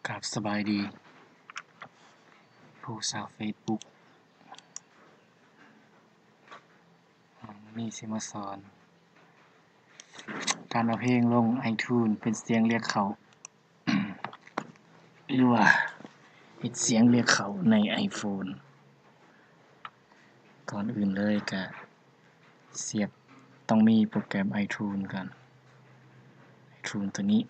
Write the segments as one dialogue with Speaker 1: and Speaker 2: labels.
Speaker 1: กับสบายดีผู้สาวเฟซบุ๊กนี่สิมาสอนการเอาเพลงลง iTunes เป็นเสียงเรียกเขา หรือว่าเฮ็ดเสียงเรียกเขาใน iPhone ก่อนอื่นเลยก็เสียบต้องมีโปรแกรม iTunes ก่อน iTunes ตัวนี้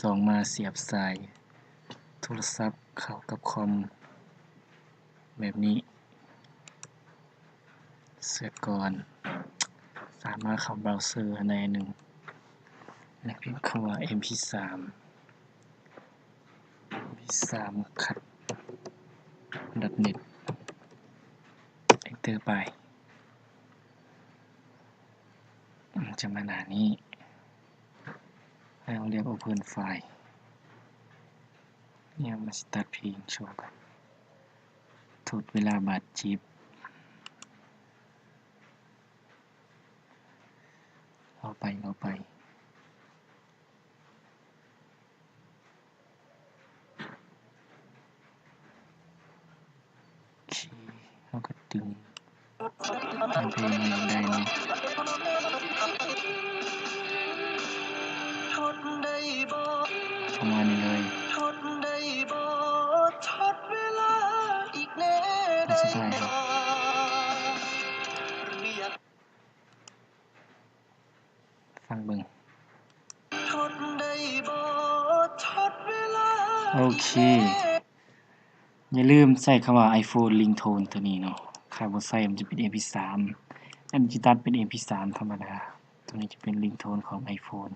Speaker 1: ส่งมาเสียบสายโทรศัพท์เข้ากับคอมแบบนี้เสร็จก่อนสามารถเข้าเบราว์เซอร์ในหนึ่งและพิมพ์คำว่า mp3 cut .net enter ไปจะมาหน้านี้แล้วเรียก open file เนี่ยมาสตาร์ทเพลงโชว์กันทดเวลาบาดจิบเอาไปโอเคเราก็ดึงเพลงมาได้เนาะประมาณนี้เลยสุดท้ายครับฟังเบิ่งโอเคอย่าลืมใส่คำว่า iPhone ringtone ตัวนี้เนาะถ้าบ่ใส่มันจะเป็น mp3 อันจิตัดเป็น mp3 ธรรมดาตัวนี้จะเป็น ringtone ของ iPhone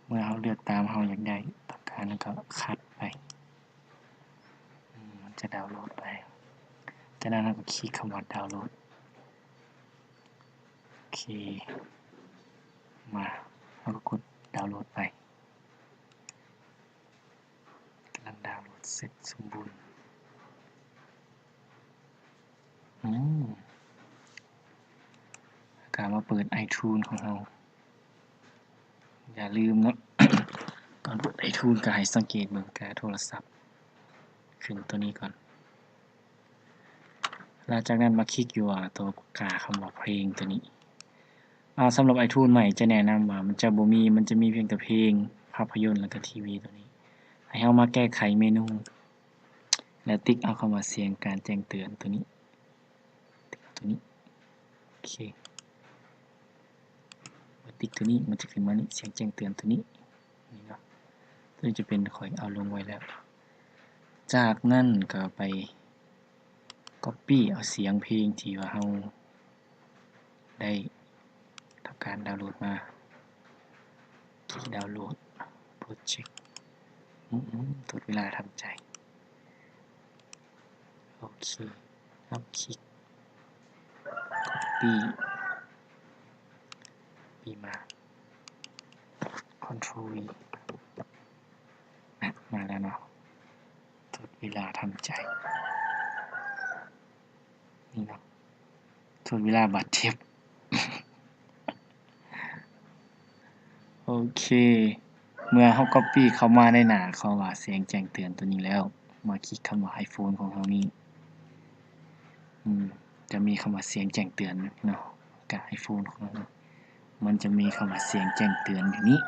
Speaker 1: เมื่อเราเลือกตามเราอยากได้ต้องการแล้วก็คัดไปมันจะดาวน์โหลดไปจากนั้นเราก็คลิกคำว่าดาวน์โหลดโอเคมาเราก็กดดาวน์โหลดไปกำลังดาวน์โหลดเสร็จสมบูรณ์การมาเปิด iTunes ของเราอย่าลืมเนาะ ก่อนเปิด iTunes ก็ให้สังเกตเบิ่งการโทรศัพท์ขึ้นตัวนี้ก่อนหลังจากนั้นมาคลิกอยู่ตัวกาคำว่าเพลงตัวนี้สำหรับ iTunes ใหม่จะแนะนำว่ามันจะบ่มีมันจะมีเพียงแต่เพลงภาพยนตร์แล้วก็ทีวีตัวนี้ให้เรามาแก้ไขเมนูแล้วติ๊กเอาคำว่าเสียงการแจ้งเตือนตัวนี้ตัวนี้โอเคติ๊กตัวนี้มันจะขึ้นมานี่เสียงแจ้งเตือนตัวนี้นี่เนาะตัวนี้จะเป็นข่อยเอาลงไว้แล้วจากนั้นก็ไป copy เอาเสียงเพลงที่ว่าเราได้ทำการดาวน์โหลดมาคลิกดาวน์โหลดโปรเจกต์ทดเวลาทำใจโอเคครับคลิก copy มา Ctrl V มาแล้วเนาะทดเวลาทำใจนี่เนาะทดเวลาบาดเจ็บ โอเคเมื่อเรา copy เข้ามาในหน้าเขาว่าเสียงแจ้งเตือนตัวนี้แล้วมาคลิกคำว่า iPhone ของเรานี่จะมีคำว่าเสียงแจ้งเตือนเนาะกับ iPhone ของเรามันจะมีคำว่าเสียงแจ้งเตือนอยู่นี้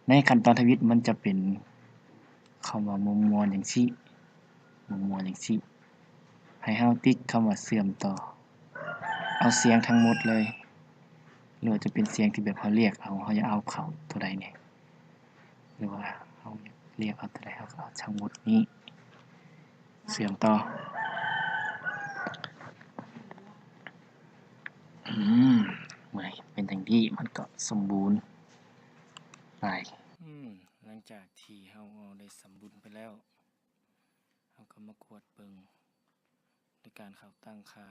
Speaker 1: ในขั้นตอนทวิตมันจะเป็นคำว่ามัวๆอย่างซี้ให้เราติ๊กคำว่าเสื่อมต่อเอาเสียงทั้งหมดเลยหรือว่าจะเป็นเสียงที่แบบเราเรียกเราจะเอาเข้าตัวใดเนี่ยหรือว่าเราเรียกเอาตัวใดเราก็เอาทั้งหมดนี้เสื่อมต่อเมื่อเป็นอย่างนี้มันก็สมบูรณ์ไปหลังจากที่เราได้สมบูรณ์ไปแล้วเราก็มากวดเบิ่งในการเข้าตั้งค่า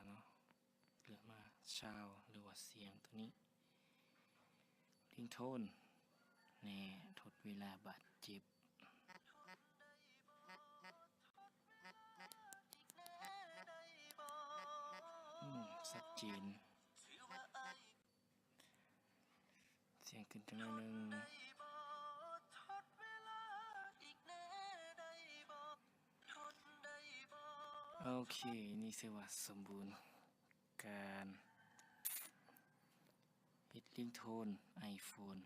Speaker 1: เนาะเลือกมาชาวหรือว่าเสียงตัวนี้ริงโทนแน่ทดเวลาบาดเจ็บชัดเจน สียงขึ้นจังหน่อยหนึงโอเคนี่สิว่าสมบูรณ์การปิดลิงโทน iPhone